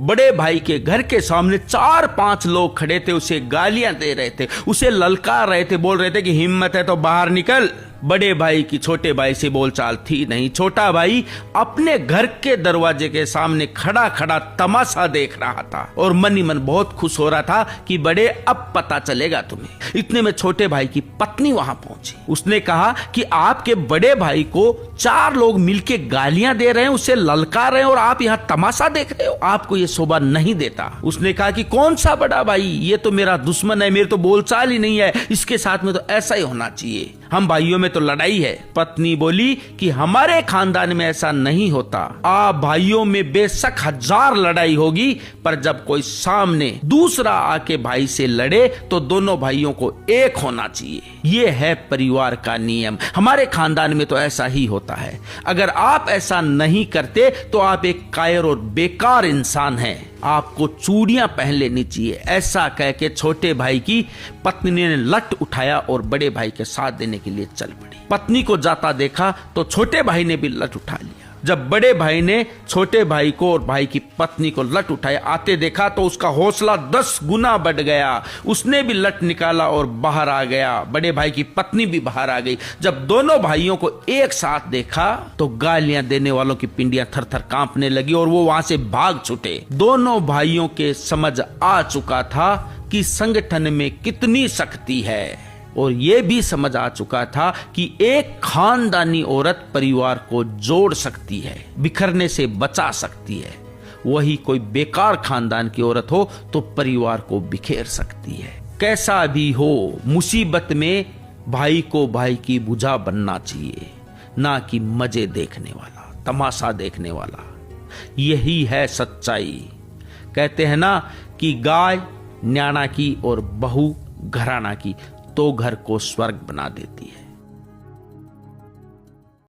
बड़े भाई के घर के सामने 4-5 लोग खड़े थे, उसे गालियां दे रहे थे, उसे ललकार रहे थे, बोल रहे थे कि हिम्मत है तो बाहर निकल। बड़े भाई की छोटे भाई से बोलचाल थी नहीं। छोटा भाई अपने घर के दरवाजे के सामने खड़ा खड़ा तमाशा देख रहा था और मन ही मन बहुत खुश हो रहा था कि बड़े अब पता चलेगा तुम्हें। इतने में छोटे भाई की पत्नी वहां पहुंची। उसने कहा कि आपके बड़े भाई को 4 लोग मिलके गालियां दे रहे हैं, उसे ललकार रहे हैं और आप यहाँ तमाशा देख रहे हो, आपको ये शोभा नहीं देता। उसने कहा कि कौन सा बड़ा भाई, ये तो मेरा दुश्मन है, मेरे तो बोलचाल ही नहीं है, इसके साथ में तो ऐसा ही होना चाहिए, हम भाइयों में तो लड़ाई है। पत्नी बोली कि हमारे खानदान में ऐसा नहीं होता, आप भाइयों में बेशक 1000 लड़ाई होगी, पर जब कोई सामने दूसरा आके भाई से लड़े तो दोनों भाइयों को एक होना चाहिए। ये है परिवार का नियम, हमारे खानदान में तो ऐसा ही होता है। अगर आप ऐसा नहीं करते तो आप एक कायर और बेकार इंसान हैं, आपको चूड़ियां पहन लेनी चाहिए। ऐसा कह के छोटे भाई की पत्नी ने लठ उठाया और बड़े भाई के साथ देने के लिए चल पड़ी। पत्नी को जाता देखा तो छोटे भाई ने भी लठ उठा लिया। जब बड़े भाई ने छोटे भाई को और भाई की पत्नी को लठ उठाए आते देखा तो उसका हौसला 10 गुना बढ़ गया। उसने भी लठ निकाला और बाहर आ गया। बड़े भाई की पत्नी भी बाहर आ गई। जब दोनों भाइयों को एक साथ देखा तो गालियां देने वालों की पिंडियां थर-थर कांपने लगी और वो वहां से भाग छूटे। दोनों भाइयों के समझ आ चुका था कि संगठन में कितनी शक्ति है और यह भी समझ आ चुका था कि एक खानदानी औरत परिवार को जोड़ सकती है, बिखरने से बचा सकती है। वही कोई बेकार खानदान की औरत हो तो परिवार को बिखेर सकती है। कैसा भी हो, मुसीबत में भाई को भाई की भुजा बनना चाहिए, ना कि मजे देखने वाला, तमाशा देखने वाला। यही है सच्चाई। कहते हैं ना कि गाय न्याणा की और बहू घराना की तो घर को स्वर्ग बना देती है।